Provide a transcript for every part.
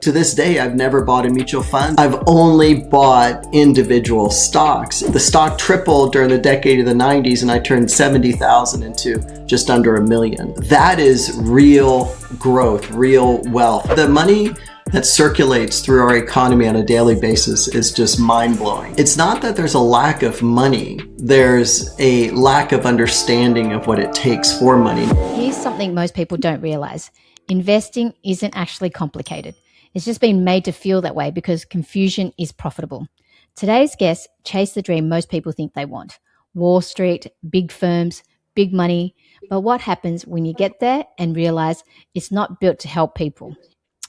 To this day, I've never bought a mutual fund. I've only bought individual stocks. The stock tripled during the decade of the 90s and I turned 70,000 into just under $1 million. That is real growth, real wealth. The money that circulates through our economy on a daily basis is just mind-blowing. It's not that there's a lack of money, there's a lack of understanding of what it takes for money. Here's something most people don't realize. Investing isn't actually complicated. It's just been made to feel that way because confusion is profitable. Today's guests chase the dream most people think they want. Wall Street, big firms, big money. But what happens when you get there and realize it's not built to help people?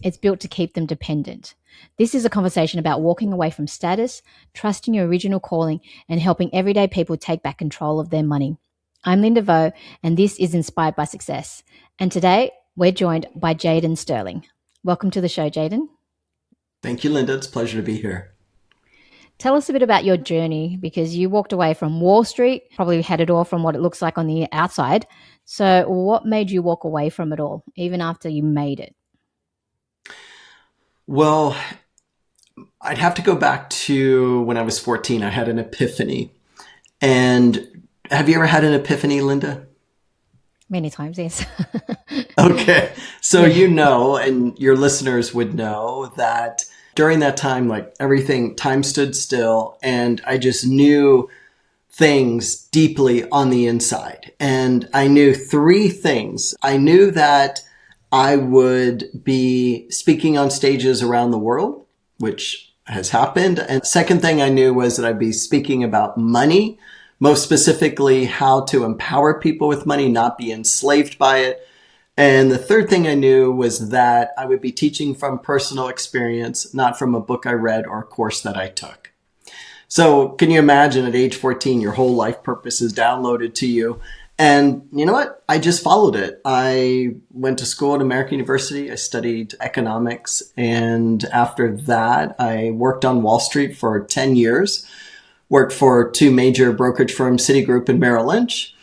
It's built to keep them dependent. This is a conversation about walking away from status, trusting your original calling, and helping everyday people take back control of their money. I'm Linda Vo, and this is Inspired by Success. And today, we're joined by Jaden Sterling. Welcome to the show, Jaden. Thank you, Linda. It's a pleasure to be here. Tell us a bit about your journey, because you walked away from Wall Street, probably had it all from what it looks like on the outside. So what made you walk away from it all, even after you made it? Well, I'd have to go back to when I was 14. I had an epiphany. And have you ever had an epiphany, Linda? Many times, yes. Okay. So you know, and your listeners would know that during that time, like time stood still and I just knew things deeply on the inside. And I knew three things. I knew that I would be speaking on stages around the world, which has happened. And second thing I knew was that I'd be speaking about money, most specifically how to empower people with money, not be enslaved by it. And the third thing I knew was that I would be teaching from personal experience, not from a book I read or a course that I took. So can you imagine at age 14, your whole life purpose is downloaded to you? And you know what? I just followed it. I went to school at American University. I studied economics. And after that, I worked on Wall Street for 10 years, worked for two major brokerage firms, Citigroup and Merrill Lynch.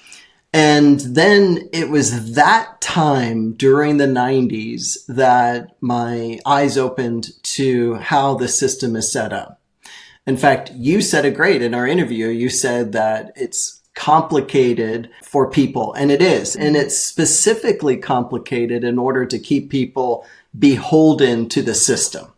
And then it was that time during the 90s that my eyes opened to how the system is set up. In fact, you said it great in our interview. You said that it's complicated for people, and it is. And it's specifically complicated in order to keep people beholden to the system.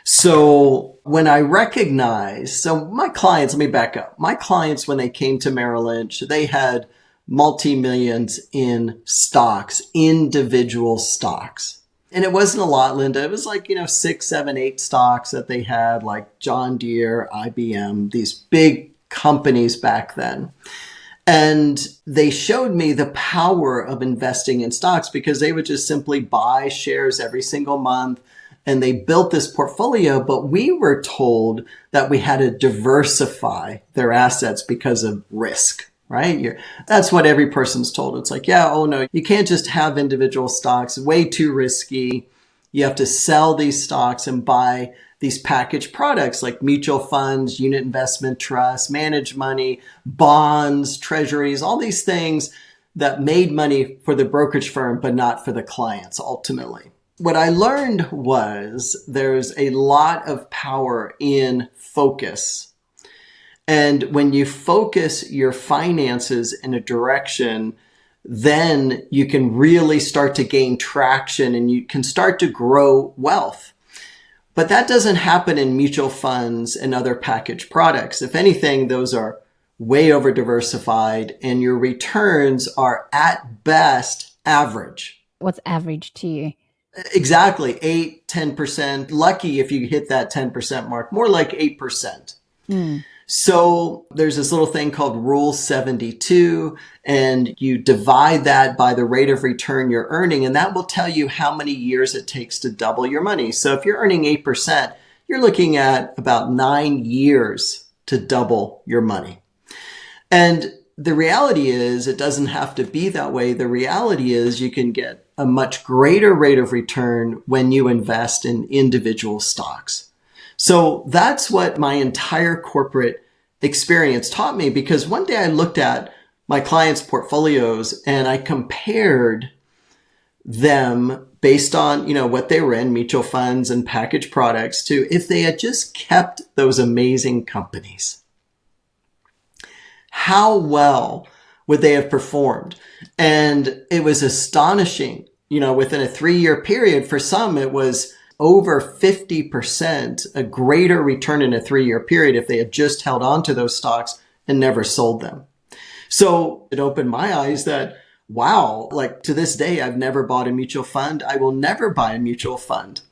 So when I recognized, so my clients, let me back up. My clients, when they came to Merrill Lynch, they had multi-millions in stocks, individual stocks. And it wasn't a lot, Linda. It was like, 6, 7, 8 stocks that they had, like John Deere, IBM, these big companies back then. And they showed me the power of investing in stocks because they would just simply buy shares every single month. And they built this portfolio, but we were told that we had to diversify their assets because of risk, right? That's what every person's told. It's like, oh no, you can't just have individual stocks, way too risky. You have to sell these stocks and buy these packaged products like mutual funds, unit investment trusts, managed money, bonds, treasuries, all these things that made money for the brokerage firm, but not for the clients ultimately. What I learned was there's a lot of power in focus. And when you focus your finances in a direction, then you can really start to gain traction and you can start to grow wealth. But that doesn't happen in mutual funds and other packaged products. If anything, those are way over diversified and your returns are at best average. What's average to you? Exactly. 8, 10%. Lucky if you hit that 10% mark, more like 8%. So there's this little thing called Rule 72, and you divide that by the rate of return you're earning, and that will tell you how many years it takes to double your money. So if you're earning 8%, you're looking at about 9 years to double your money. And the reality is it doesn't have to be that way. The reality is you can get a much greater rate of return when you invest in individual stocks. So that's what my entire corporate experience taught me, because one day I looked at my clients' portfolios and I compared them based on, what they were in, mutual funds and packaged products, to if they had just kept those amazing companies, how well would they have performed? And it was astonishing, within a 3-year period. For some, it was over 50%, a greater return in a 3-year period if they had just held on to those stocks and never sold them. So it opened my eyes that, wow, like to this day, I've never bought a mutual fund. I will never buy a mutual fund.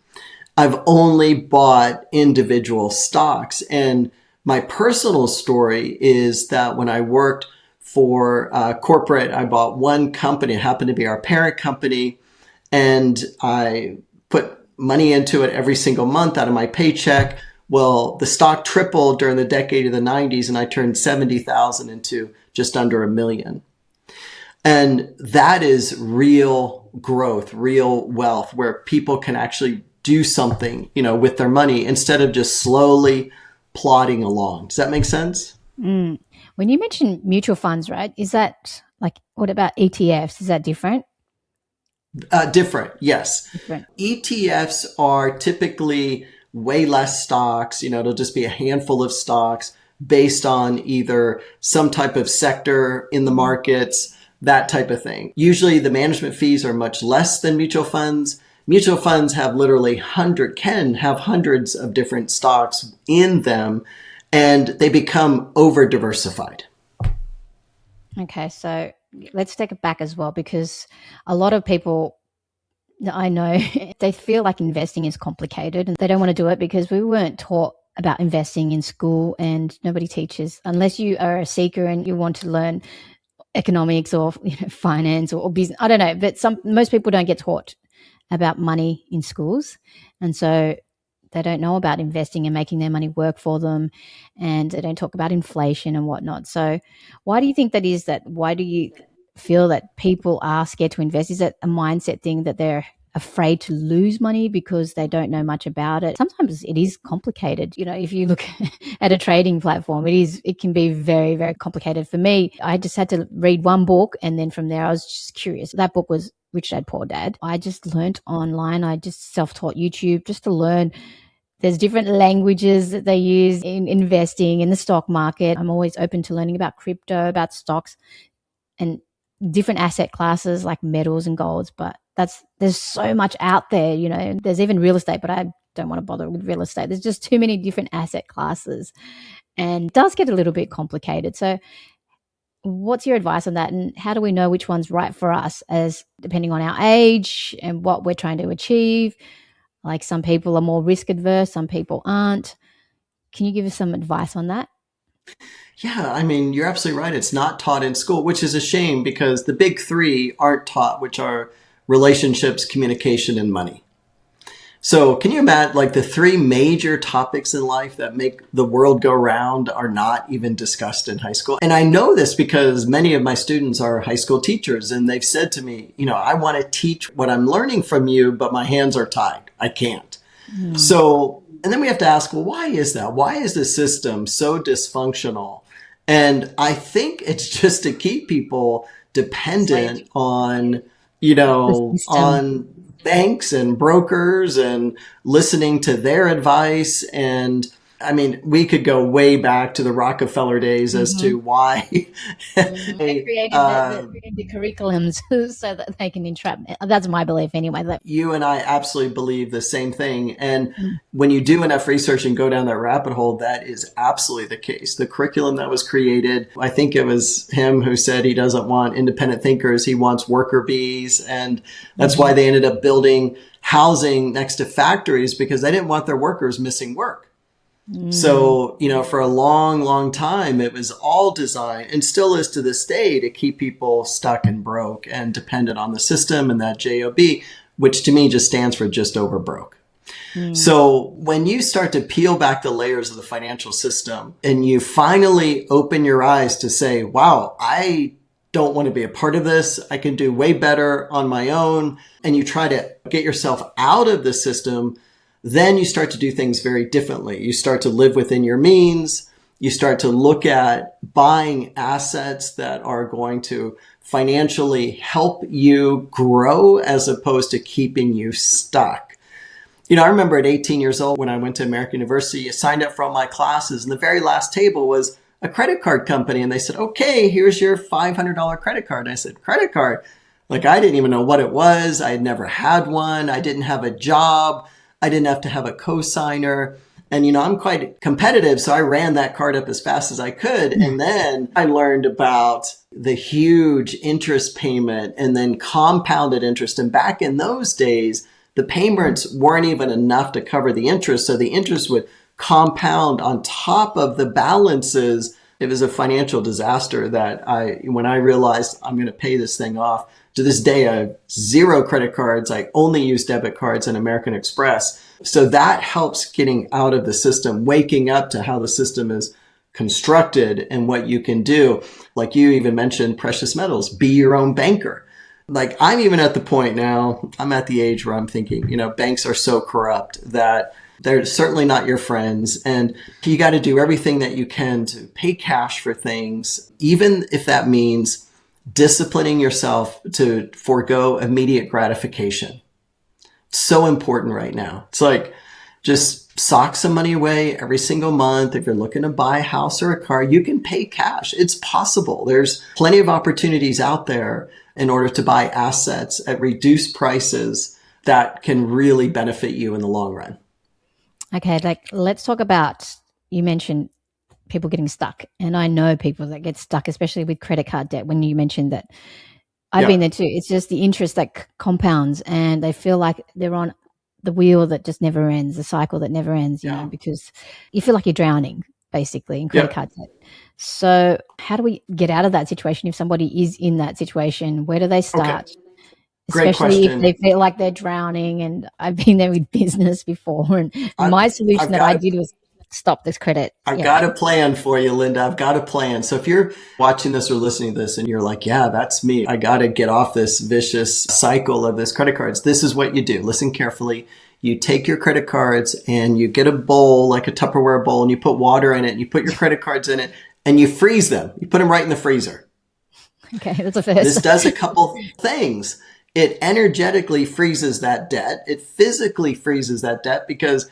I've only bought individual stocks. And my personal story is that when I worked for corporate, I bought one company. It happened to be our parent company. And I put money into it every single month out of my paycheck. Well, the stock tripled during the decade of the 90s, and I turned 70,000 into just under $1 million. And that is real growth, real wealth, where people can actually do something, with their money instead of just slowly plodding along. Does that make sense? When you mention mutual funds, right? Is that what about ETFs? Is that different? Different, yes. Different. ETFs are typically way less stocks. It'll just be a handful of stocks based on either some type of sector in the markets, that type of thing. Usually the management fees are much less than mutual funds. Mutual funds have literally can have hundreds of different stocks in them, and they become over diversified. Okay, so let's take it back as well, because a lot of people I know, they feel like investing is complicated and they don't want to do it because we weren't taught about investing in school, and nobody teaches unless you are a seeker and you want to learn economics or finance or business. I don't know, but most people don't get taught about money in schools, and so they don't know about investing and making their money work for them, and they don't talk about inflation and whatnot. So why do you think that is? Why do you feel that people are scared to invest? Is it a mindset thing that they're afraid to lose money because they don't know much about it? Sometimes it is complicated. If you look at a trading platform, it can be very, very complicated. For me, I just had to read one book, and then from there I was just curious. That book was Rich Dad Poor Dad. I just learned online. I just self-taught YouTube just to learn. There's different languages that they use in investing in the stock market. I'm always open to learning about crypto, about stocks, and different asset classes like metals and golds. But there's so much out there, there's even real estate, but I don't want to bother with real estate. There's just too many different asset classes, and it does get a little bit complicated. So what's your advice on that? And how do we know which one's right for us, as depending on our age and what we're trying to achieve? Like some people are more risk adverse, some people aren't. Can you give us some advice on that? Yeah, you're absolutely right. It's not taught in school, which is a shame because the big three aren't taught, which are relationships, communication, and money. So can you imagine, like, the three major topics in life that make the world go round are not even discussed in high school? And I know this because many of my students are high school teachers, and they've said to me, I want to teach what I'm learning from you, but my hands are tied. I can't. So, and then we have to ask, well, why is that? Why is the system so dysfunctional? And I think it's just to keep people dependent on, on banks and brokers and listening to their advice. And we could go way back to the Rockefeller days as to why they created the curriculums so that they can entrap. That's my belief anyway. You and I absolutely believe the same thing. And when you do enough research and go down that rabbit hole, that is absolutely the case. The curriculum that was created, I think it was him who said he doesn't want independent thinkers, he wants worker bees. And that's why they ended up building housing next to factories, because they didn't want their workers missing work. So, for a long, long time, it was all designed, and still is to this day, to keep people stuck and broke and dependent on the system and that JOB, which to me just stands for just over broke. So when you start to peel back the layers of the financial system and you finally open your eyes to say, wow, I don't want to be a part of this. I can do way better on my own. And you try to get yourself out of the system, then you start to do things very differently. You start to live within your means. You start to look at buying assets that are going to financially help you grow as opposed to keeping you stuck. I remember at 18 years old when I went to American University, I signed up for all my classes, and the very last table was a credit card company. And they said, okay, here's your $500 credit card. And I said, credit card? Like, I didn't even know what it was. I had never had one. I didn't have a job. I didn't have to have a cosigner. And, I'm quite competitive, so I ran that card up as fast as I could. And then I learned about the huge interest payment and then compounded interest. And back in those days, the payments weren't even enough to cover the interest. So the interest would compound on top of the balances. It was a financial disaster that when I realized I'm going to pay this thing off. To this day, I have 0 credit cards. I only use debit cards and American Express. So that helps getting out of the system, waking up to how the system is constructed and what you can do. Like you even mentioned precious metals, be your own banker. Like I'm even at the point now, I'm at the age where I'm thinking, banks are so corrupt that they're certainly not your friends. And you got to do everything that you can to pay cash for things, even if that means disciplining yourself to forego immediate gratification. It's so important right now. It's like just sock some money away every single month. If you're looking to buy a house or a car, you can pay cash. It's possible. There's plenty of opportunities out there in order to buy assets at reduced prices that can really benefit you in the long run. Okay, let's talk about, you mentioned people getting stuck. And I know people that get stuck, especially with credit card debt. When you mentioned that, I've been there too. It's just the interest that compounds and they feel like they're on the wheel that just never ends, the cycle that never ends, because you feel like you're drowning basically in credit card debt. So how do we get out of that situation if somebody is in that situation? Where do they start? Okay. Great Especially question. if they feel like they're drowning. And I've been there with business before. And my solution that I did was stop this credit. I've got a plan for you, Linda. I've got a plan. So if you're watching this or listening to this and you're like, yeah, that's me. I got to get off this vicious cycle of this credit cards. This is what you do. Listen carefully. You take your credit cards and you get a bowl, like a Tupperware bowl, and you put water in it and you put your credit cards in it and you freeze them. You put them right in the freezer. Okay, that's a first. This does a couple things. It energetically freezes that debt. It physically freezes that debt because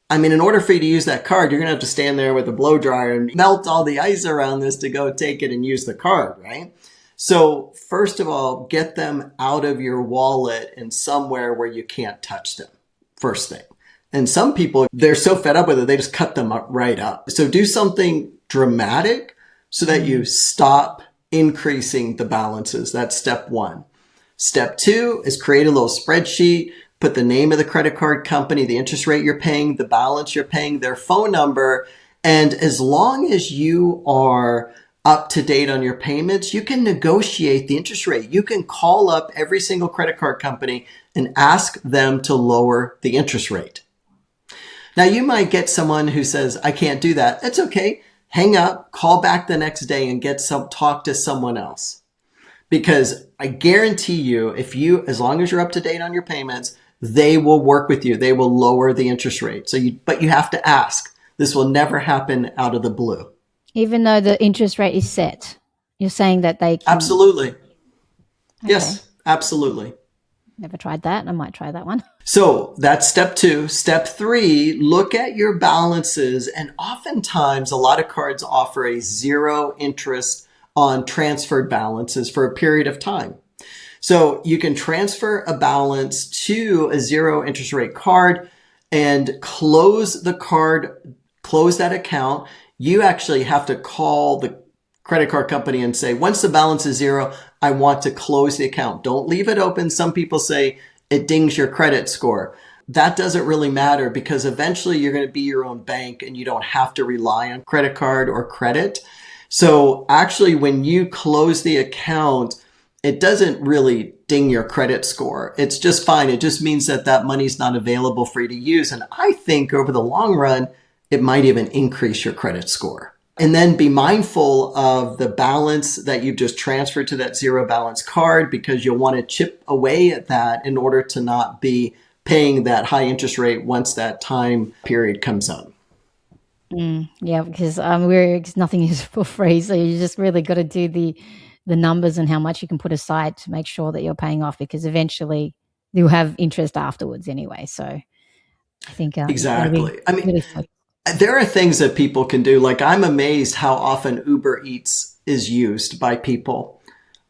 in order for you to use that card, you're going to have to stand there with a blow dryer and melt all the ice around this to go take it and use the card, right? So first of all, get them out of your wallet and somewhere where you can't touch them, first thing. And some people, they're so fed up with it, they just cut them right up. So do something dramatic so that you stop increasing the balances. That's step one. Step two is create a little spreadsheet. Put the name of the credit card company, the interest rate you're paying, the balance you're paying, their phone number. And as long as you are up to date on your payments, you can negotiate the interest rate. You can call up every single credit card company and ask them to lower the interest rate. Now, you might get someone who says, I can't do that. That's okay. Hang up, call back the next day and talk to someone else. Because I guarantee you, as long as you're up to date on your payments, they will work with you. They will lower the interest rate. But you have to ask. This will never happen out of the blue. Even though the interest rate is set, you're saying that they can... Absolutely. Okay. Yes, absolutely. Never tried that. I might try that one. So that's step two. Step three, look at your balances. And oftentimes, a lot of cards offer a 0 interest on transferred balances for a period of time. So you can transfer a balance to a 0 interest rate card and close the card, close that account. You actually have to call the credit card company and say, once the balance is 0, I want to close the account. Don't leave it open. Some people say it dings your credit score. That doesn't really matter because eventually you're going to be your own bank and you don't have to rely on credit card or credit. So actually, when you close the account, it doesn't really ding your credit score. It's just fine. It just means that money's not available for you to use. And I think over the long run, it might even increase your credit score. And then be mindful of the balance that you've just transferred to that 0 balance card because you'll want to chip away at that in order to not be paying that high interest rate once that time period comes up. Yeah, because nothing is for free, so you just really got to do the numbers and how much you can put aside to make sure that you're paying off, because eventually you'll have interest afterwards anyway. So I think you got to be Exactly. I mean, really focused. there are things that people can do. Like, I'm amazed how often Uber Eats is used by people.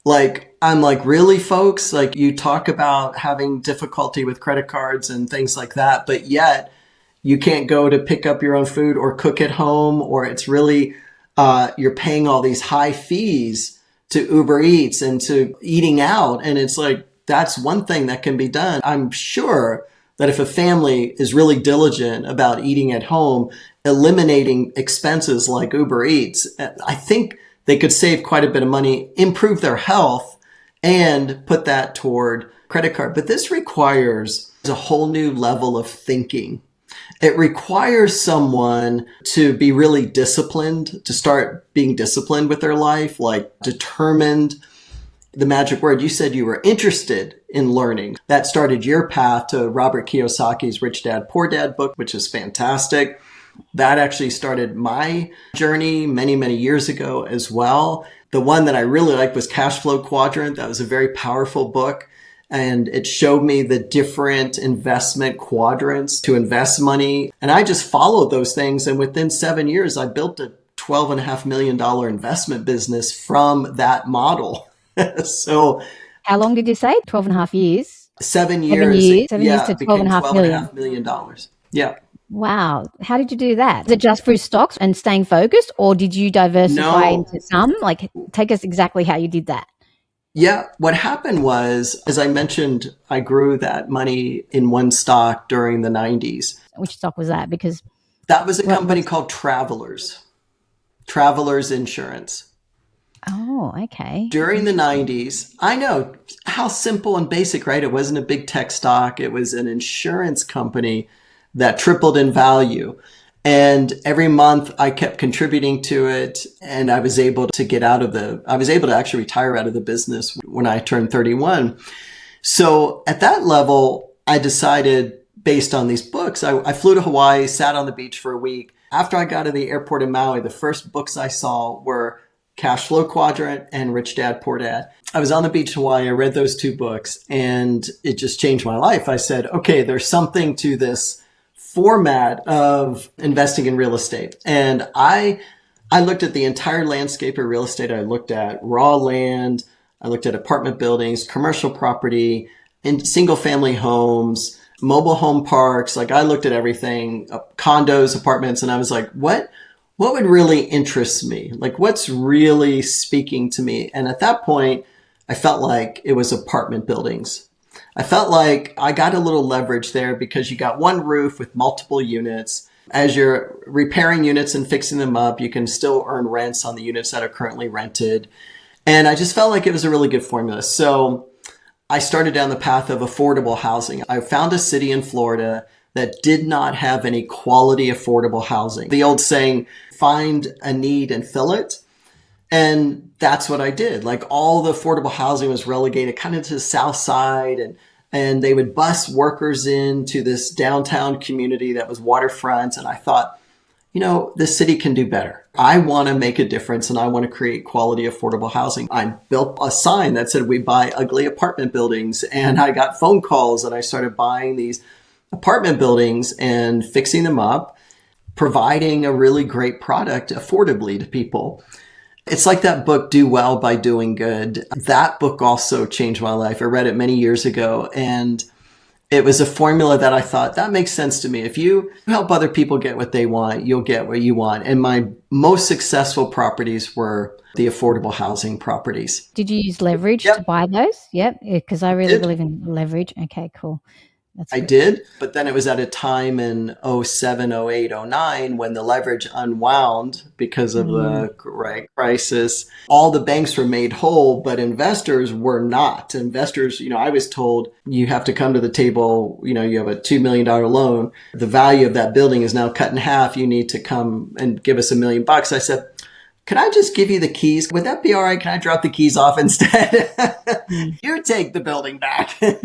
Like, I'm like, really, folks? Like, you talk about having difficulty with credit cards and things like that, but yet you can't go to pick up your own food or cook at home, or it's really, you're paying all these high fees to Uber Eats and to eating out. And it's like, that's one thing that can be done. I'm sure that if a family is really diligent about eating at home, eliminating expenses like Uber Eats, I think they could save quite a bit of money, improve their health, and put that toward credit card. But this requires a whole new level of thinking. It requires someone to be really disciplined, to start being disciplined with their life, like determined. The magic word, you said you were interested in learning. That started your path to Robert Kiyosaki's Rich Dad, Poor Dad book, which is fantastic. That actually started my journey many, many years ago as well. The one that I really liked was Cash Flow Quadrant. That was a very powerful book. And it showed me the different investment quadrants to invest money. And I just followed those things. And within 7 years, I built a $12.5 million investment business from that model. So How long did you say? 12 and a half years? 7 years. 7 years Yeah, to it 12 became and a half $12.5 million. million. Yeah. Wow. How did you do that? Is it just through stocks and staying focused, or did you diversify No. into some? Like, take us exactly how you did that. Yeah, what happened was, as I mentioned, I grew that money in one stock during the 90s. Which stock was that? Because That was a company what's called Travelers Insurance. Oh, okay. During the Interesting. 90s, I know how simple and basic, right? It wasn't a big tech stock. It was an insurance company that tripled in value. And every month I kept contributing to it, and I was able to actually retire out of the business when I turned 31. So at that level, I decided, based on these books, I flew to Hawaii, sat on the beach for a week. After I got to the airport in Maui, the first books I saw were Cash Flow Quadrant and Rich Dad, Poor Dad. I was on the beach in Hawaii. I read those two books and it just changed my life. I said, okay, there's something to this format of investing in real estate. And I looked at the entire landscape of real estate. I looked at raw land. I looked at apartment buildings, commercial property, and single family homes, mobile home parks. Like, I looked at everything, condos, apartments, and I was like, what would really interest me? Like, what's really speaking to me? And at that point, I felt like it was apartment buildings. I felt like I got a little leverage there because you got one roof with multiple units. As you're repairing units and fixing them up, you can still earn rents on the units that are currently rented. And I just felt like it was a really good formula. So I started down the path of affordable housing. I found a city in Florida that did not have any quality affordable housing. The old saying, find a need and fill it. And that's what I did. Like, all the affordable housing was relegated kind of to the south side, and they would bus workers into this downtown community that was waterfront. And I thought, the city can do better. I want to make a difference and I want to create quality, affordable housing. I built a sign that said, we buy ugly apartment buildings. And I got phone calls and I started buying these apartment buildings and fixing them up, providing a really great product affordably to people. It's like that book, Do Well by Doing Good. That book also changed my life. I read it many years ago, and it was a formula that I thought, that makes sense to me. If you help other people get what they want, you'll get what you want. And my most successful properties were the affordable housing properties. Did you use leverage to Yep, buy those? Yep. Because I really did. believe in leverage. Okay, cool. That's I good. did, but then it was at a time in '07, '08, '09 when the leverage unwound because of Mm. the crisis. All the banks were made whole, but investors were not. Investors, I was told you have to come to the table, you have a $2 million loan. The value of that building is now cut in half. You need to come and give us $1 million. I said, can I just give you the keys? Would that be all right? Can I drop the keys off instead? Mm. You take the building back. Did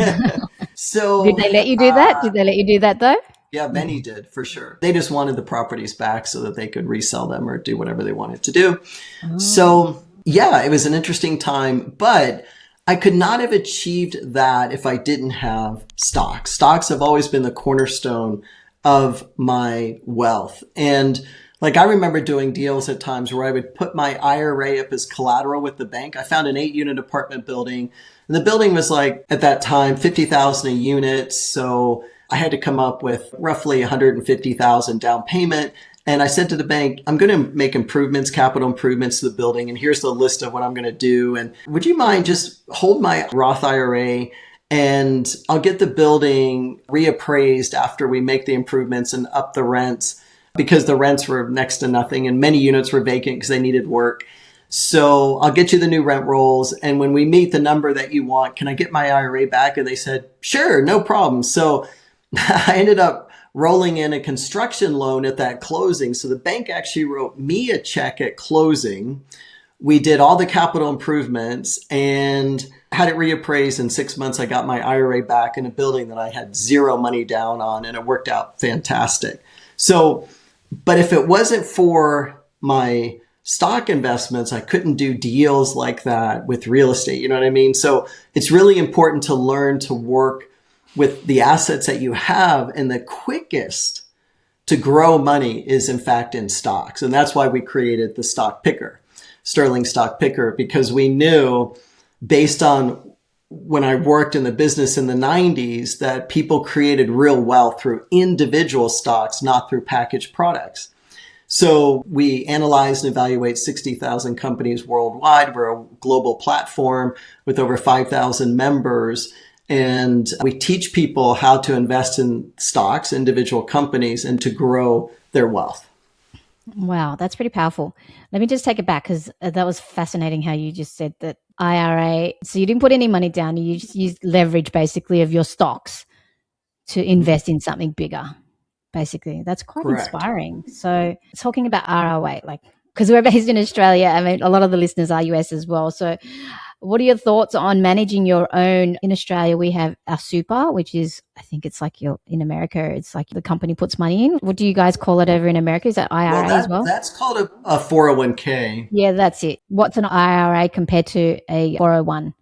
So they let you do that? Did they let you do that though? Yeah, many did for sure. They just wanted the properties back so that they could resell them or do whatever they wanted to do. Oh. So yeah, it was an interesting time, but I could not have achieved that if I didn't have stocks. Stocks have always been the cornerstone of my wealth. And like I remember doing deals at times where I would put my IRA up as collateral with the bank. I found an 8-unit apartment building, and the building was like at that time 50,000 a unit. So I had to come up with roughly 150,000 down payment. And I said to the bank, I'm going to make improvements, capital improvements to the building. And here's the list of what I'm going to do. And would you mind just hold my Roth IRA and I'll get the building reappraised after we make the improvements and up the rents, because the rents were next to nothing and many units were vacant because they needed work. So I'll get you the new rent rolls. And when we meet the number that you want, can I get my IRA back? And they said, sure, no problem. So I ended up rolling in a construction loan at that closing. So the bank actually wrote me a check at closing. We did all the capital improvements and had it reappraised. In 6 months, I got my IRA back in a building that I had zero money down on, and it worked out fantastic. So, but if it wasn't for my stock investments, I couldn't do deals like that with real estate. You know what I mean? So it's really important to learn to work with the assets that you have. And the quickest to grow money is in fact in stocks. And that's why we created the stock picker, Sterling stock picker, because we knew based on when I worked in the business in the 90s that people created real wealth through individual stocks, not through packaged products. So we analyze and evaluate 60,000 companies worldwide. We're a global platform with over 5,000 members. And we teach people how to invest in stocks, individual companies, and to grow their wealth. Wow, that's pretty powerful. Let me just take it back, because that was fascinating how you just said that IRA. So you didn't put any money down. You just used leverage basically of your stocks to invest in something bigger. Basically, that's quite Correct. inspiring. So talking about ROA, like, because we're based in Australia, I mean, a lot of the listeners are US as well. So what are your thoughts on managing your own? In Australia, we have our super, which is, I think it's like in America, it's like the company puts money in. What do you guys call it over in America? Is that IRA as well? That's called a 401k. Yeah, that's it. What's an IRA compared to a 401?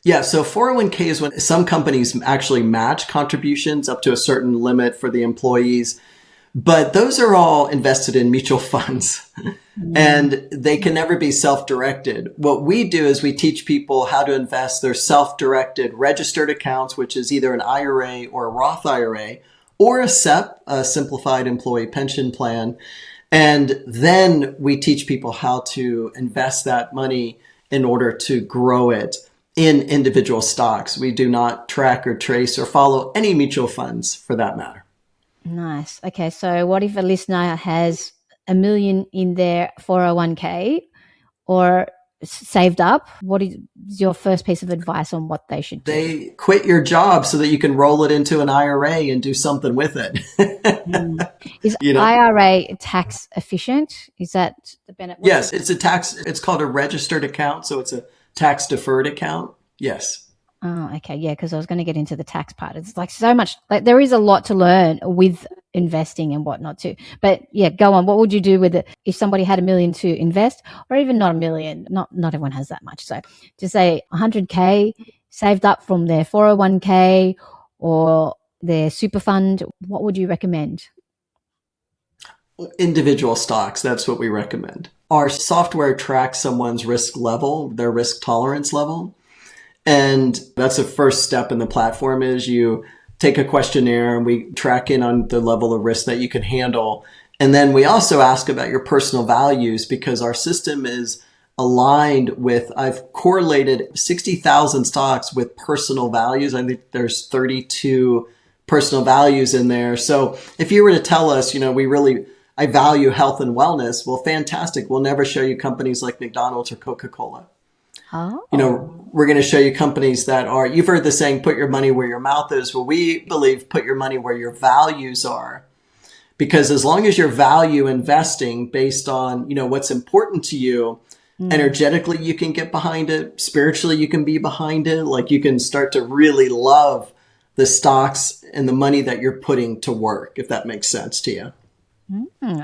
Yeah, so 401k is when some companies actually match contributions up to a certain limit for the employees. But those are all invested in mutual funds and they can never be self-directed. What we do is we teach people how to invest their self-directed registered accounts, which is either an IRA or a Roth IRA or a SEP, a simplified employee pension plan. And then we teach people how to invest that money in order to grow it in individual stocks. We do not track or trace or follow any mutual funds for that matter. Nice. Okay, so what if a listener has $1 million in their 401k or saved up? What is your first piece of advice on what they should do? They quit your job so that you can roll it into an IRA and do something with it. Is IRA tax efficient? Is that the benefit? Yes, it's called a registered account. So it's a tax deferred account. Yes. Oh, okay. Yeah, because I was going to get into the tax part. It's like so much, like there is a lot to learn with investing and whatnot too. But yeah, go on. What would you do with it if somebody had $1 million to invest, or even not $1 million? Not everyone has that much. So just say 100K saved up from their 401k or their super fund. What would you recommend? Individual stocks. That's what we recommend. Our software tracks someone's risk level, their risk tolerance level. And that's the first step in the platform is you take a questionnaire and we track in on the level of risk that you can handle. And then we also ask about your personal values because our system is aligned with, I've correlated 60,000 stocks with personal values. I think there's 32 personal values in there. So if you were to tell us, I value health and wellness, well, fantastic. We'll never show you companies like McDonald's or Coca-Cola. Oh. We're going to show you companies that are, you've heard the saying, put your money where your mouth is. Well, we believe put your money where your values are. Because as long as you value investing based on, what's important to you, energetically, you can get behind it. Spiritually, you can be behind it. Like you can start to really love the stocks and the money that you're putting to work, if that makes sense to you.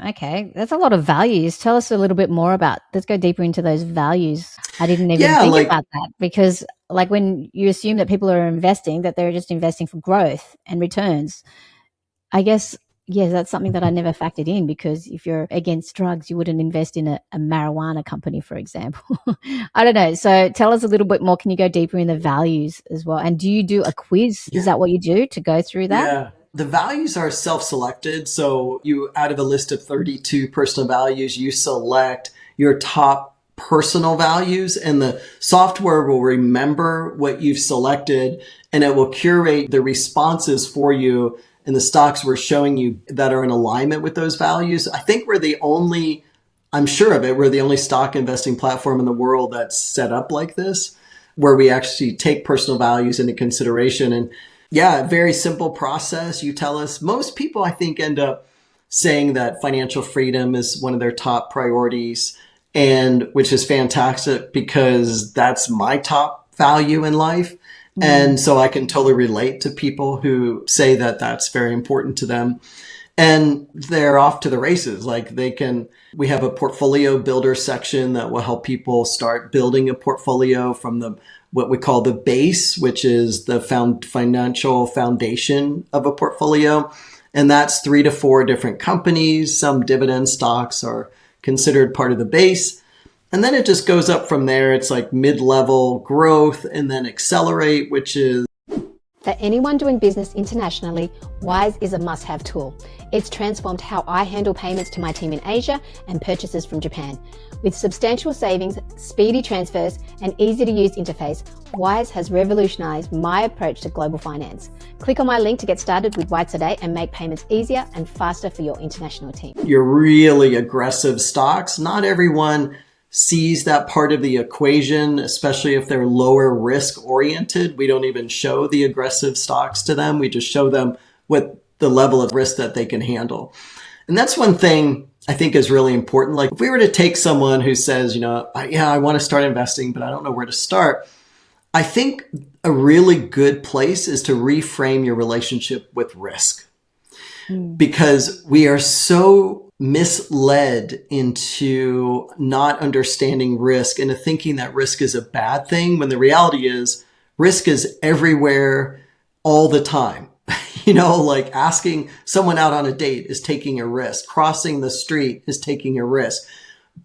Okay, that's a lot of values. Tell us a little bit more about, let's go deeper into those values. I didn't even Yeah, think like, about that, because like when you assume that people are investing, that they're just investing for growth and returns. I guess, yeah, that's something that I never factored in, because if you're against drugs, you wouldn't invest in a marijuana company, for example. I don't know. So tell us a little bit more. Can you go deeper in the values as well? And do you do a quiz? Is yeah, that what you do to go through that? yeah. The values are self-selected. So you, out of a list of 32 personal values, you select your top personal values, and the software will remember what you've selected, and it will curate the responses for you. And the stocks we're showing you that are in alignment with those values. I think I'm sure of it, we're the only stock investing platform in the world that's set up like this, where we actually take personal values into consideration. And yeah, very simple process. You tell us. Most people, I think, end up saying that financial freedom is one of their top priorities, and which is fantastic because that's my top value in life. And so I can totally relate to people who say that that's very important to them. And they're off to the races. Like we have a portfolio builder section that will help people start building a portfolio from what we call the base, which is the financial foundation of a portfolio. And that's 3 to 4 different companies. Some dividend stocks are considered part of the base. And then it just goes up from there. It's like mid-level growth, and then accelerate, which is... For anyone doing business internationally, Wise is a must-have tool. It's transformed how I handle payments to my team in Asia and purchases from Japan. With substantial savings, speedy transfers, and easy-to-use interface, Wise has revolutionized my approach to global finance. Click on my link to get started with Wise today and make payments easier and faster for your international team. Your really aggressive stocks, not everyone sees that part of the equation, especially if they're lower risk oriented. We don't even show the aggressive stocks to them. We just show them what the level of risk that they can handle. And that's one thing I think is really important. Like if we were to take someone who says, I want to start investing, but I don't know where to start. I think a really good place is to reframe your relationship with risk, because we are so misled into not understanding risk, into thinking that risk is a bad thing, when the reality is risk is everywhere all the time. Like asking someone out on a date is taking a risk. Crossing the street is taking a risk.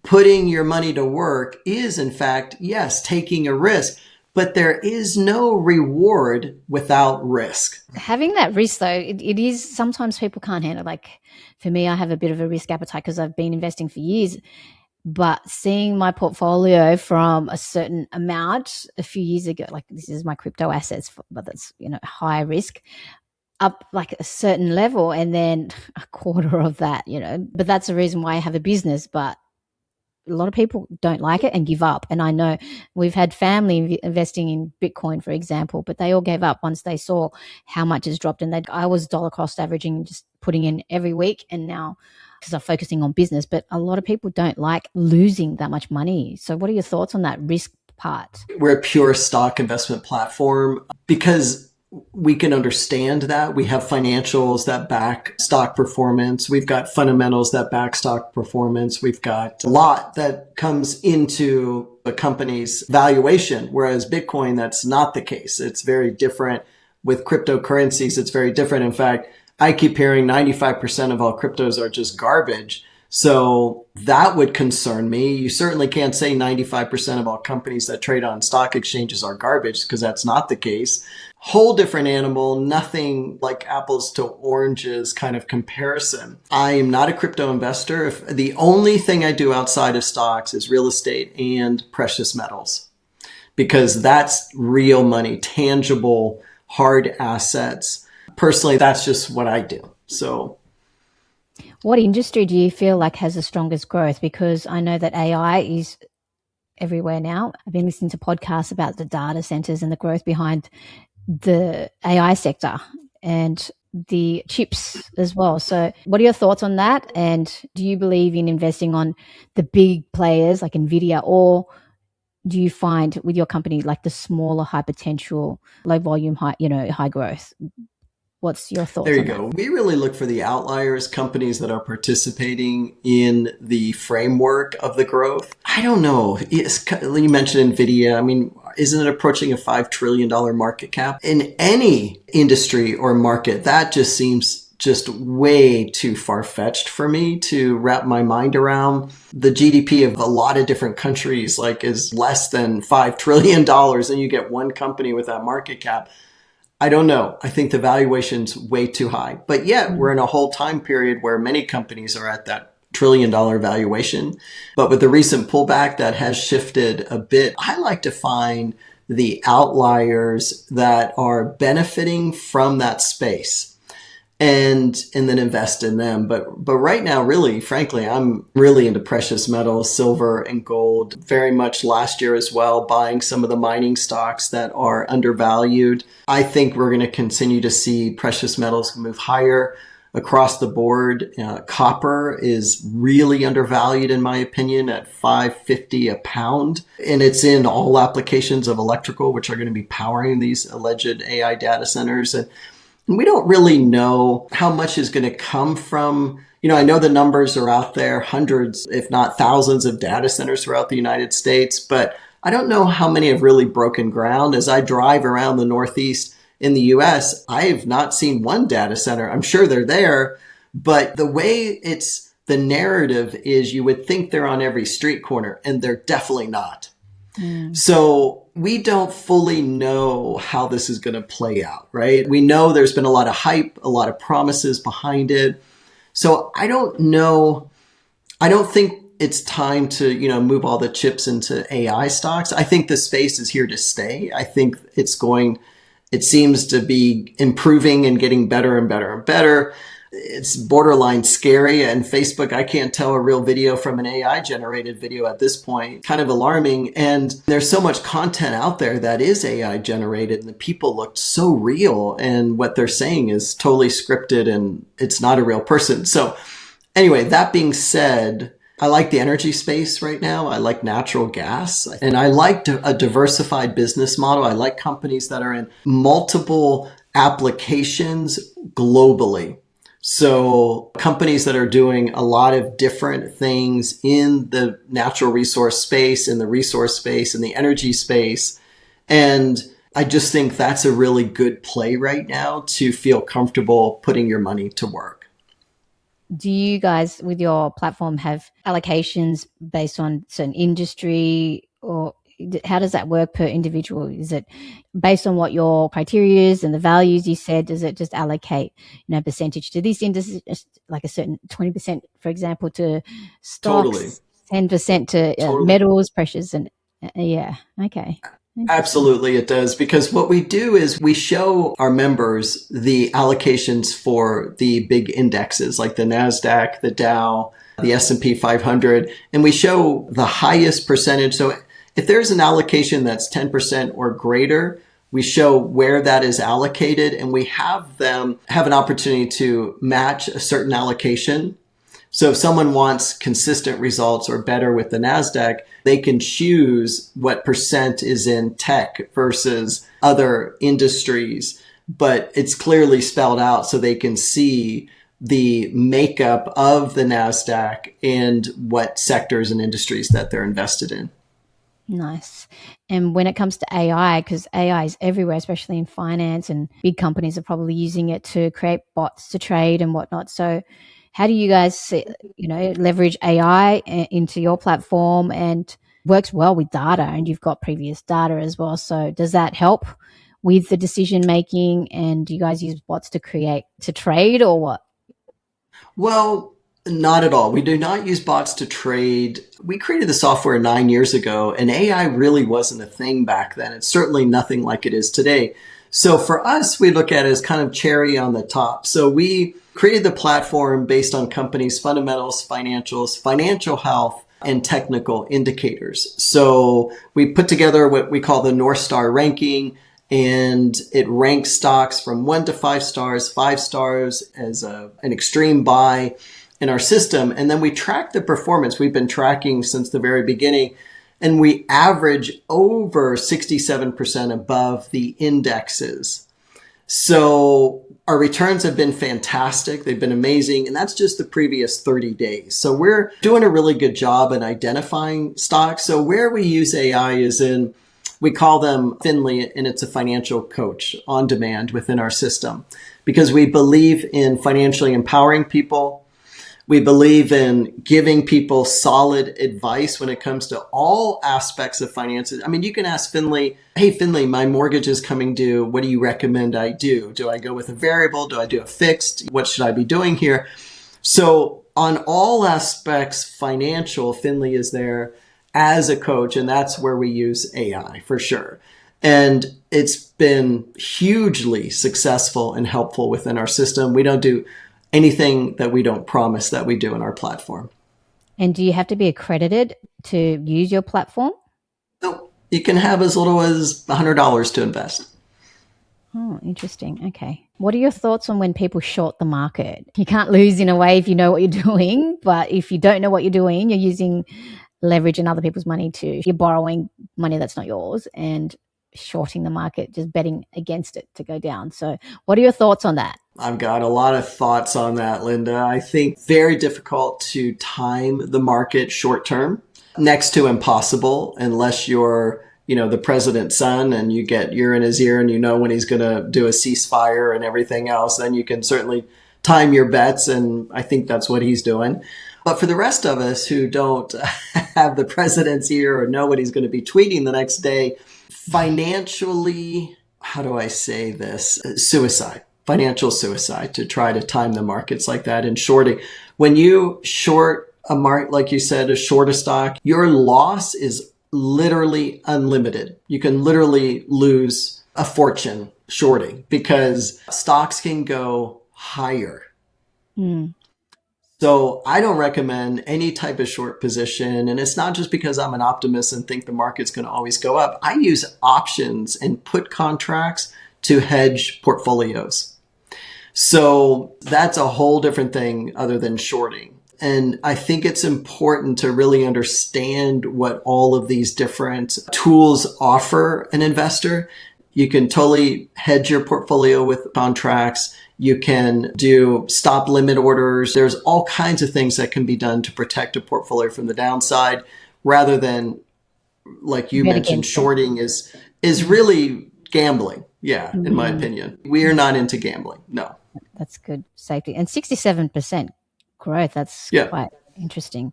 Putting your money to work is, in fact, yes, taking a risk. But there is no reward without risk. Having that risk, though, it is, sometimes people can't handle. Like for me, I have a bit of a risk appetite because I've been investing for years. But seeing my portfolio from a certain amount a few years ago, like this is my crypto assets, but that's, high risk, up like a certain level, and then a quarter of that, but that's the reason why I have a business. But a lot of people don't like it and give up. And I know we've had family investing in Bitcoin, for example, but they all gave up once they saw how much it's dropped. And I was dollar cost averaging, just putting in every week. And now, because I'm focusing on business, but a lot of people don't like losing that much money. So what are your thoughts on that risk part? We're a pure stock investment platform because we can understand that. We have financials that back stock performance. We've got fundamentals that back stock performance. We've got a lot that comes into a company's valuation, whereas Bitcoin, that's not the case. It's very different. With cryptocurrencies, it's very different. In fact, I keep hearing 95% of all cryptos are just garbage. So that would concern me. You certainly can't say 95% of all companies that trade on stock exchanges are garbage, because that's not the case. Whole different animal, nothing like apples to oranges kind of comparison. I am not a crypto investor. If the only thing I do outside of stocks is real estate and precious metals, because that's real money, tangible, hard assets. Personally, that's just what I do. So what industry do you feel like has the strongest growth? Because I know that AI is everywhere now. I've been listening to podcasts about the data centers and the growth behind the AI sector and the chips as well. So what are your thoughts on that? And do you believe in investing on the big players like Nvidia, or do you find with your company, like the smaller, high potential, low volume, high growth? What's your thoughts There you on that? go. We really look for the outliers, companies that are participating in the framework of the growth. I don't know. You mentioned Nvidia. I mean, isn't it approaching a $5 trillion market cap? In any industry or market, that just seems just way too far-fetched for me to wrap my mind around. The GDP of a lot of different countries is less than $5 trillion, and you get one company with that market cap. I don't know. I think the valuation's way too high. But yet we're in a whole time period where many companies are at that trillion-dollar valuation. But with the recent pullback, that has shifted a bit. I like to find the outliers that are benefiting from that space and then invest in them. But right now, really, frankly, I'm really into precious metals, silver and gold, very much last year as well, buying some of the mining stocks that are undervalued. I think we're going to continue to see precious metals move higher across the board. Copper is really undervalued, in my opinion, at $5.50 a pound. And it's in all applications of electrical, which are going to be powering these alleged AI data centers. And we don't really know how much is going to come from, I know the numbers are out there, hundreds, if not thousands of data centers throughout the United States, but I don't know how many have really broken ground. As I drive around the Northeast in the US, I have not seen one data center. I'm sure they're there, but the way the narrative is, you would think they're on every street corner, and they're definitely not. So we don't fully know how this is going to play out, right? We know there's been a lot of hype, a lot of promises behind it. So I don't know. I don't think it's time to, move all the chips into AI stocks. I think the space is here to stay. I think it seems to be improving and getting better and better and better. It's borderline scary. And Facebook, I can't tell a real video from an AI generated video at this point. Kind of alarming. And there's so much content out there that is AI generated, and the people look so real, and what they're saying is totally scripted and it's not a real person. So anyway, that being said, I like the energy space right now. I like natural gas, and I like a diversified business model. I like companies that are in multiple applications globally. So companies that are doing a lot of different things in the natural resource space, in the resource space, in the energy space. And I just think that's a really good play right now to feel comfortable putting your money to work. Do you guys, with your platform, have allocations based on certain industry, or how does that work per individual? Is it based on what your criteria is and the values you said? Does it just allocate, percentage to this industry, like a certain 20%, for example, to stocks, Totally. 10% to Totally. metals, precious, and yeah, okay. Absolutely, it does. Because what we do is we show our members the allocations for the big indexes like the NASDAQ, the Dow, the S&P 500, and we show the highest percentage. So if there's an allocation that's 10% or greater, we show where that is allocated, and we have them have an opportunity to match a certain allocation. So if someone wants consistent results or better with the NASDAQ, they can choose what percent is in tech versus other industries, but it's clearly spelled out so they can see the makeup of the NASDAQ and what sectors and industries that they're invested in. Nice. And when it comes to AI, because AI is everywhere, especially in finance, and big companies are probably using it to create bots to trade and whatnot. So how do you guys, leverage AI into your platform? And works well with data, and you've got previous data as well. So does that help with the decision making? And do you guys use bots to trade, or what? Well, not at all. We do not use bots to trade. We created the software 9 years ago, and AI really wasn't a thing back then. It's certainly nothing like it is today. So for us, we look at it as kind of cherry on the top. So we created the platform based on companies' fundamentals, financials, financial health, and technical indicators. So we put together what we call the North Star ranking, and it ranks stocks from 1 to 5 stars, 5 stars as an extreme buy in our system. And then we track the performance. We've been tracking since the very beginning. and we average over 67% above the indexes. So our returns have been fantastic. They've been amazing. And that's just the previous 30 days. So we're doing a really good job in identifying stocks. So where we use AI is in, we call them Finley, and it's a financial coach on demand within our system, because we believe in financially empowering people. We believe in giving people solid advice when it comes to all aspects of finances. I mean, you can ask Finley, hey, Finley, my mortgage is coming due. What do you recommend I do? Do I go with a variable? Do I do a fixed? What should I be doing here? So on all aspects financial, Finley is there as a coach, and that's where we use AI for sure. And it's been hugely successful and helpful within our system. We don't do anything that we don't promise that we do in our platform. And do you have to be accredited to use your platform? No, you can have as little as $100 to invest. Oh, interesting. Okay. What are your thoughts on when people short the market? You can't lose in a way if you know what you're doing, but if you don't know what you're doing, you're using leverage and other people's money you're borrowing money that's not yours and shorting the market, just betting against it to go down. So what are your thoughts on that? I've got a lot of thoughts on that, Linda. I think very difficult to time the market short term, next to impossible, unless you're, the president's son and you're in his ear and you know when he's going to do a ceasefire and everything else, then you can certainly time your bets. And I think that's what he's doing. But for the rest of us who don't have the president's ear or know what he's going to be tweeting the next day, financially, how do I say this? Financial suicide to try to time the markets like that and shorting. When you short a market, like you said, a short a stock, your loss is literally unlimited. You can literally lose a fortune shorting because stocks can go higher. So I don't recommend any type of short position. And it's not just because I'm an optimist and think the market's going to always go up. I use options and put contracts to hedge portfolios. So that's a whole different thing other than shorting. And I think it's important to really understand what all of these different tools offer an investor. You can totally hedge your portfolio with contracts. You can do stop limit orders. There's all kinds of things that can be done to protect a portfolio from the downside rather than, like you mentioned, shorting is really gambling. Yeah, in my opinion. We are not into gambling. No. That's good safety. And 67% growth. That's quite interesting.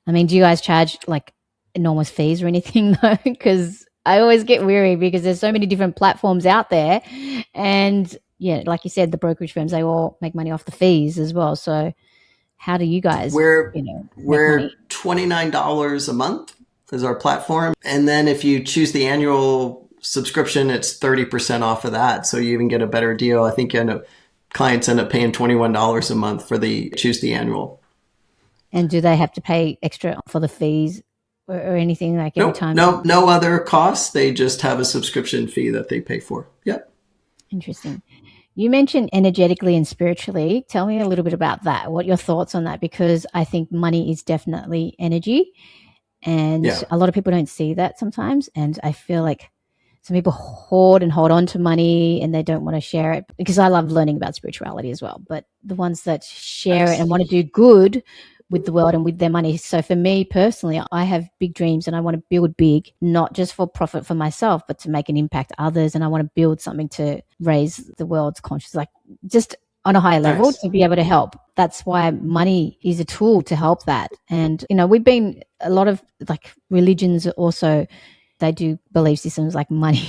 I mean, do you guys charge like enormous fees or anything though? Because I always get weary because there's so many different platforms out there. And yeah, like you said, the brokerage firms, they all make money off the fees as well. So how do you guys, we're $29 a month is our platform. And then if you choose the annual subscription, it's 30% off of that. So you even get a better deal. I think clients end up paying $21 a month for choose the annual. And do they have to pay extra for the fees or anything like every time? No other costs. They just have a subscription fee that they pay for. Yep. Interesting. You mentioned energetically and spiritually. Tell me a little bit about that. What are your thoughts on that? Because I think money is definitely energy. And a lot of people don't see that sometimes. And I feel like some people hoard and hold on to money and they don't want to share it, because I love learning about spirituality as well. But the ones that share it and want to do good with the world and with their money. So for me personally, I have big dreams and I want to build big, not just for profit for myself, but to make an impact others. And I want to build something to raise the world's consciousness, like just on a higher level to be able to help. That's why money is a tool to help that. And, we've been a lot of like religions also, they do belief systems like money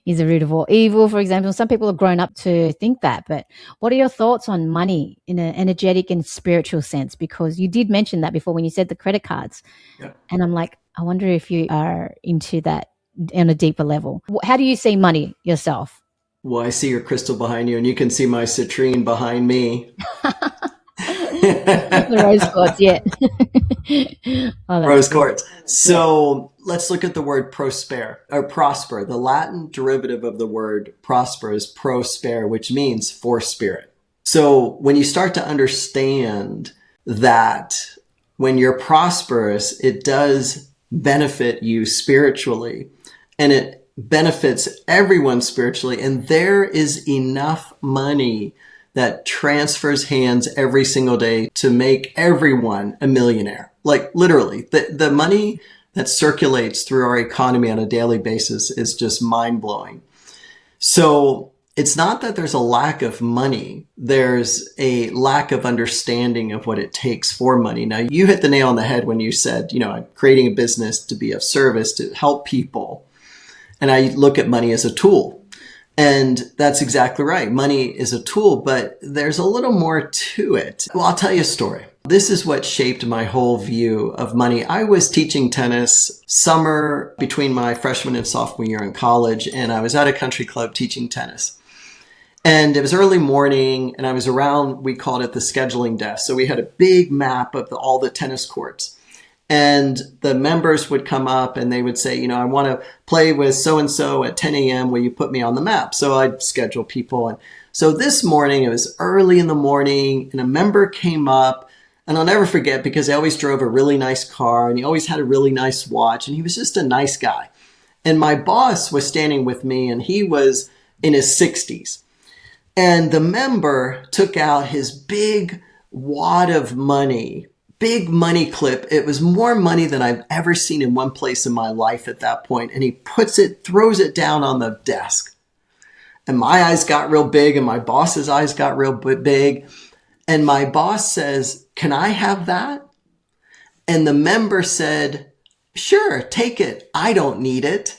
is the root of all evil, for example. Some people have grown up to think that. But what are your thoughts on money in an energetic and spiritual sense? Because you did mention that before when you said the credit cards. Yeah. And I'm like, I wonder if you are into that on a deeper level. How do you see money yourself? Well, I see your crystal behind you and you can see my citrine behind me. The rose quartz, yeah. Rose quartz. So let's look at the word prosper. The Latin derivative of the word prosper is prosper, which means for spirit. So when you start to understand that when you're prosperous, it does benefit you spiritually, and it benefits everyone spiritually. And there is enough money that transfers hands every single day to make everyone a millionaire. Like literally, the money that circulates through our economy on a daily basis is just mind blowing. So it's not that there's a lack of money. There's a lack of understanding of what it takes for money. Now, you hit the nail on the head when you said, I'm creating a business to be of service, to help people. And I look at money as a tool. And that's exactly right. Money is a tool, but there's a little more to it. Well, I'll tell you a story. This is what shaped my whole view of money. I was teaching tennis summer between my freshman and sophomore year in college, and I was at a country club teaching tennis. And it was early morning, and I was around, we called it the scheduling desk. So we had a big map of all the tennis courts. And the members would come up and they would say, I want to play with so-and-so at 10 a.m. Will you put me on the map? So I'd schedule people. And so this morning, it was early in the morning, and a member came up, and I'll never forget because he always drove a really nice car and he always had a really nice watch, and he was just a nice guy. And my boss was standing with me, and he was in his 60s. And the member took out his big wad of money, big money clip. It was more money than I've ever seen in one place in my life at that point. And he throws it down on the desk. And my eyes got real big, and my boss's eyes got real big. And my boss says, "Can I have that?" And the member said, "Sure, take it. I don't need it."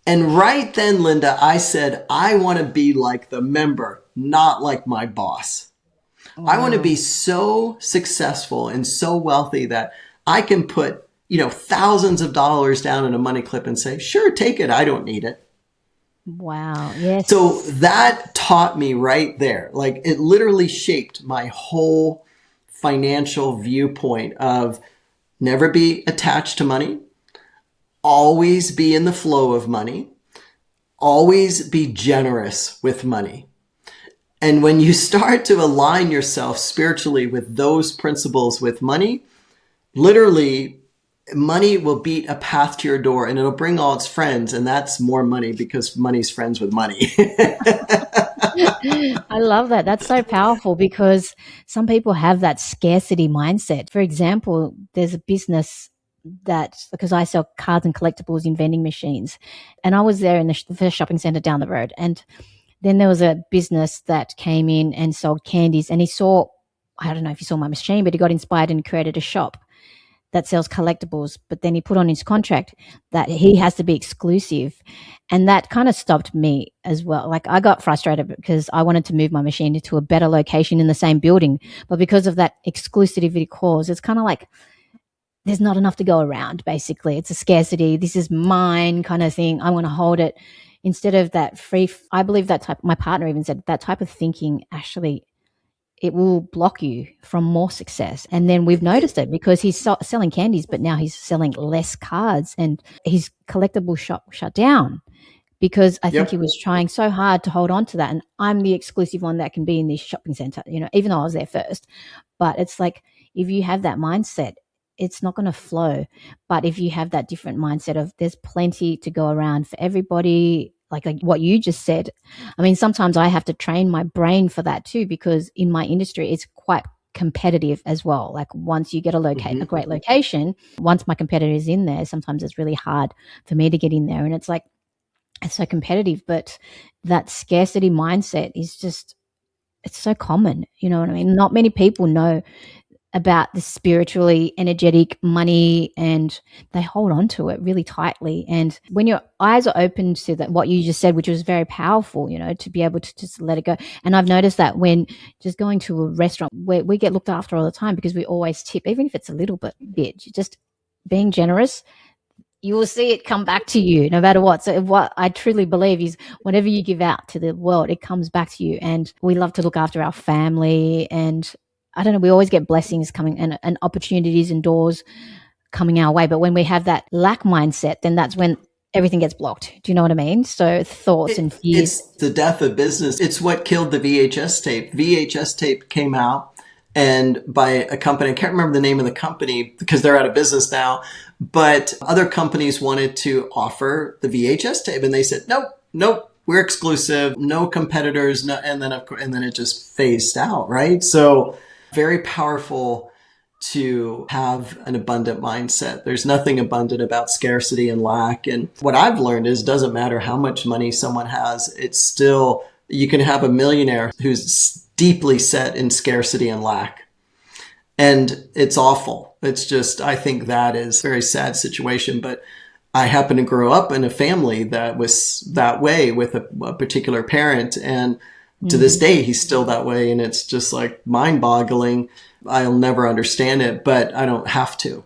And right then, Linda, I said, I want to be like the member, not like my boss. Wow. I want to be so successful and so wealthy that I can put, thousands of dollars down in a money clip and say, "Sure, take it. I don't need it." Wow. Yes. So that taught me right there. Like, it literally shaped my whole financial viewpoint of never be attached to money. Always be in the flow of money. Always be generous with money. And when you start to align yourself spiritually with those principles with money, literally money will beat a path to your door, and it'll bring all its friends. And that's more money, because money's friends with money. I love that. That's so powerful, because some people have that scarcity mindset. For example, there's a business because I sell cards and collectibles in vending machines, and I was there in the first shopping center down the road. And then there was a business that came in and sold candies, and I don't know if you saw my machine, but he got inspired and created a shop that sells collectibles. But then he put on his contract that he has to be exclusive. And that kind of stopped me as well. Like, I got frustrated because I wanted to move my machine into a better location in the same building. But because of that exclusivity clause, it's kind of like, there's not enough to go around, basically. It's a scarcity. This is mine kind of thing. I want to hold it. Instead of that I believe that type, my partner even said, that type of thinking, actually, it will block you from more success. And then we've noticed it because he's selling candies, but now he's selling less cards, and his collectible shop shut down because I think he was trying so hard to hold on to that. And I'm the exclusive one that can be in this shopping center, even though I was there first. But it's like, if you have that mindset, it's not going to flow. But if you have that different mindset of there's plenty to go around for everybody, like what you just said, I mean, sometimes I have to train my brain for that too, because in my industry, it's quite competitive as well. Like, once you get a great location, once my competitor is in there, sometimes it's really hard for me to get in there. And it's like, it's so competitive, but that scarcity mindset is just, it's so common. You know what I mean? Not many people know about the spiritually energetic money, and they hold on to it really tightly. And when your eyes are open to that, what you just said, which was very powerful, to be able to just let it go. And I've noticed that when just going to a restaurant where we get looked after all the time, because we always tip, even if it's a little bit, just being generous, you will see it come back to you no matter what. So what I truly believe is, whatever you give out to the world, it comes back to you. And we love to look after our family, and I don't know, we always get blessings coming and opportunities and doors coming our way. But when we have that lack mindset, then that's when everything gets blocked. Do you know what I mean? So thoughts and fears. It's the death of business. It's what killed the VHS tape. VHS tape came out, and by a company. I can't remember the name of the company because they're out of business now, but other companies wanted to offer the VHS tape and they said, nope, we're exclusive, no competitors. No, and then it just phased out, right? So very powerful to have an abundant mindset. There's nothing abundant about scarcity and lack. And what I've learned is it doesn't matter how much money someone has, it's still, you can have a millionaire who's deeply set in scarcity and lack. And it's awful. It's just, I think that is a very sad situation. But I happen to grow up in a family that was that way with a particular parent. And to this day, he's still that way. And it's just like mind boggling. I'll never understand it, but I don't have to.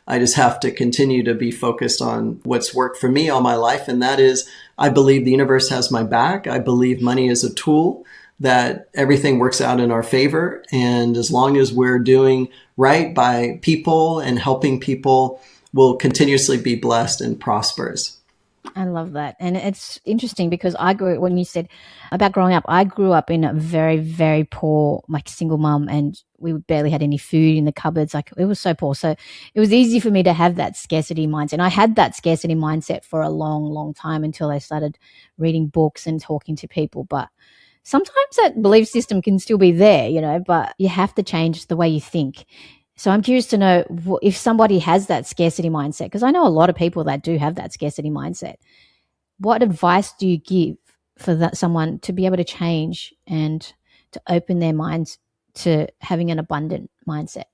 I just have to continue to be focused on what's worked for me all my life. And that is, I believe the universe has my back. I believe money is a tool, that everything works out in our favor. And as long as we're doing right by people and helping people, we'll continuously be blessed and prosperous. I love that. And it's interesting because when you said about growing up, I grew up in a very, very poor, like single mum, and we barely had any food in the cupboards. Like it was so poor. So it was easy for me to have that scarcity mindset. And I had that scarcity mindset for a long, long time until I started reading books and talking to people. But sometimes that belief system can still be there, but you have to change the way you think. So I'm curious to know if somebody has that scarcity mindset, because I know a lot of people that do have that scarcity mindset. What advice do you give for someone to be able to change and to open their minds to having an abundant mindset?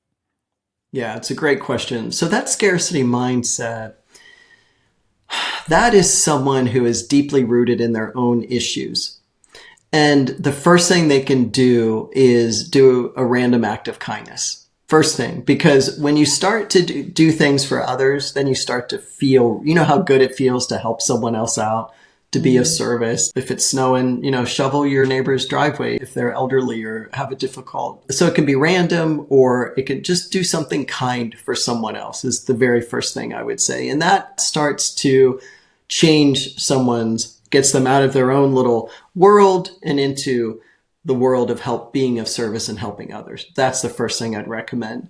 Yeah, it's a great question. So that scarcity mindset, that is someone who is deeply rooted in their own issues. And the first thing they can do is do a random act of kindness. First thing, because when you start to do things for others, then you start to feel, how good it feels to help someone else out, to be of service. If it's snowing, shovel your neighbor's driveway if they're elderly or have it difficult. So it can be random, or it can just do something kind for someone else is the very first thing I would say. And that starts to change gets them out of their own little world and into the world of being of service and helping others. That's the first thing I'd recommend.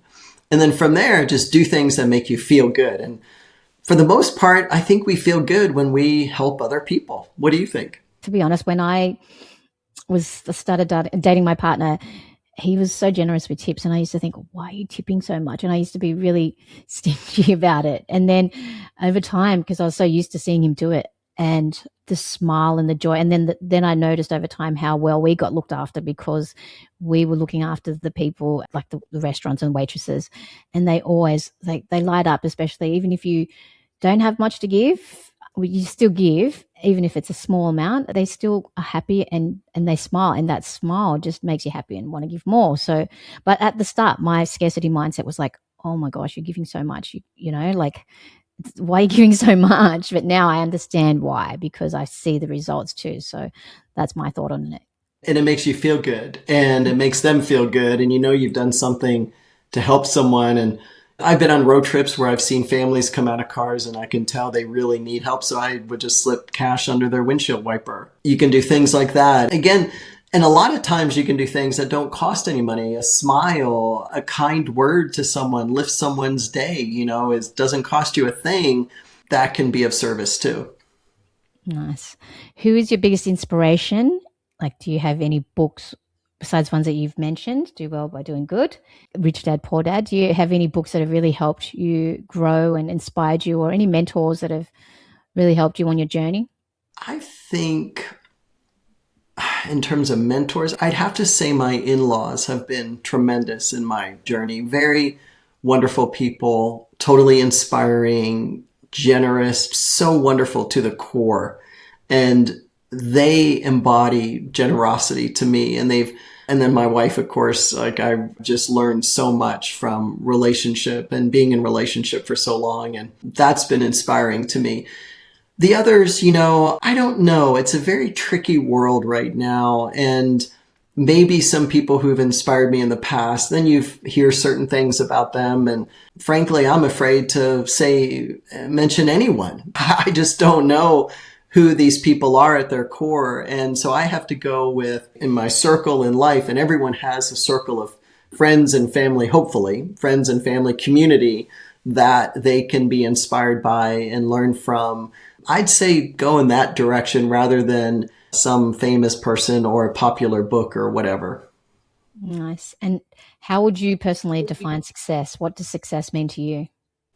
And then from there, just do things that make you feel good. And for the most part, I think we feel good when we help other people. What do you think? To be honest, when I started dating my partner, he was so generous with tips. And I used to think, why are you tipping so much? And I used to be really stingy about it. And then over time, because I was so used to seeing him do it, and the smile and the joy. And then I noticed over time how well we got looked after, because we were looking after the people, like the restaurants and waitresses. And they always, they light up, especially even if you don't have much to give, you still give, even if it's a small amount, they still are happy and they smile. And that smile just makes you happy and want to give more. So, but at the start, my scarcity mindset was like, oh my gosh, you're giving so much, why are you giving so much? But now I understand why, because I see the results too. So that's my thought on it. And it makes you feel good, and it makes them feel good. And you've done something to help someone. And I've been on road trips where I've seen families come out of cars and I can tell they really need help. So I would just slip cash under their windshield wiper. You can do things like that. Again, and a lot of times you can do things that don't cost any money. A smile, a kind word to someone, lift someone's day, it doesn't cost you a thing. That can be of service too. Nice. Who is your biggest inspiration? Like, do you have any books besides ones that you've mentioned? Do Well by Doing Good, Rich Dad, Poor Dad. Do you have any books that have really helped you grow and inspired you, or any mentors that have really helped you on your journey? I think in terms of mentors, I'd have to say my in-laws have been tremendous in my journey. Very wonderful people, totally inspiring, generous, so wonderful to the core. And they embody generosity to me. And then my wife, of course, I just learned so much from relationship and being in relationship for so long. And that's been inspiring to me. The others, I don't know. It's a very tricky world right now. And maybe some people who've inspired me in the past, then you hear certain things about them. And frankly, I'm afraid to mention anyone. I just don't know who these people are at their core. And so I have to go with, in my circle in life, and everyone has a circle of friends and family, hopefully, friends and family community that they can be inspired by and learn from. I'd say go in that direction rather than some famous person or a popular book or whatever. Nice. And how would you personally define success? What does success mean to you?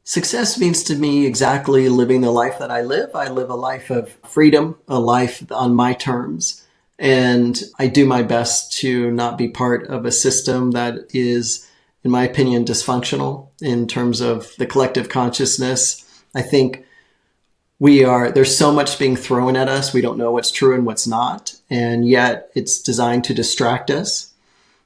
Success means to me exactly living the life that I live. I live a life of freedom, a life on my terms. And I do my best to not be part of a system that is, in my opinion, dysfunctional in terms of the collective consciousness. I think there's so much being thrown at us. We don't know what's true and what's not. And yet it's designed to distract us.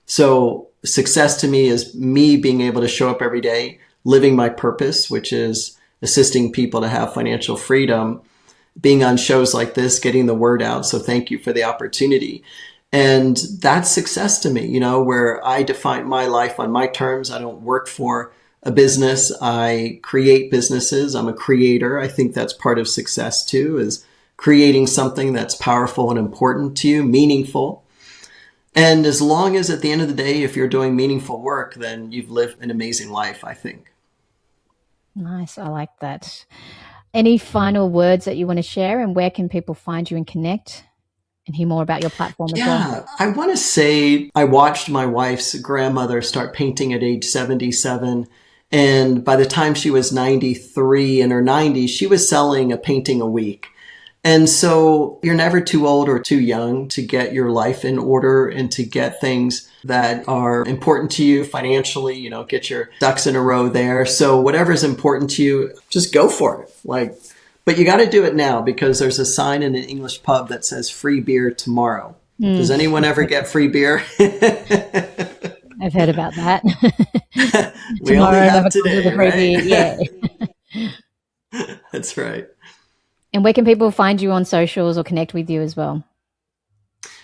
So success to me is me being able to show up every day, living my purpose, which is assisting people to have financial freedom, being on shows like this, getting the word out. So thank you for the opportunity. And that's success to me, where I define my life on my terms. I don't work for a business. I create businesses. I'm a creator. I think that's part of success too, is creating something that's powerful and important to you, meaningful. And as long as at the end of the day, if you're doing meaningful work, then you've lived an amazing life, I think. Nice. I like that. Any final words that you want to share, and where can people find you and connect and hear more about your platform as well? Yeah, I want to say I watched my wife's grandmother start painting at age 77. And by the time she was 93 in her 90s, she was selling a painting a week. And so you're never too old or too young to get your life in order and to get things that are important to you financially, get your ducks in a row there. So whatever is important to you, just go for it. But you got to do it now, because there's a sign in an English pub that says free beer tomorrow. Does anyone ever get free beer? I've heard about that. We only have today, right? Beer, yeah. That's right. And where can people find you on socials or connect with you as well?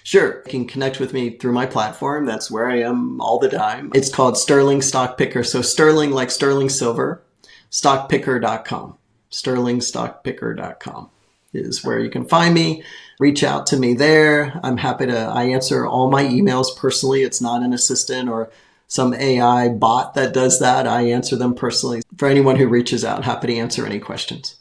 Sure. You can connect with me through my platform. That's where I am all the time. It's called Sterling Stock Picker. So Sterling like sterling silver, stockpicker.com. sterlingstockpicker.com is where you can find me. Reach out to me there. I'm happy I answer all my emails personally. It's not an assistant or some AI bot that does that. I answer them personally. For anyone who reaches out, happy to answer any questions.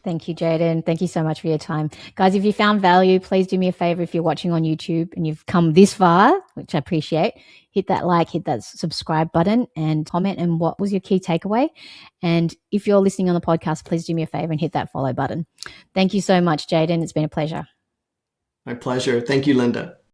Thank you, Jaden. Thank you so much for your time. Guys, if you found value, please do me a favor. If you're watching on YouTube and you've come this far, which I appreciate, hit that like, hit that subscribe button and comment and what was your key takeaway. And if you're listening on the podcast, please do me a favor and hit that follow button. Thank you so much, Jaden. It's been a pleasure. My pleasure. Thank you, Linda.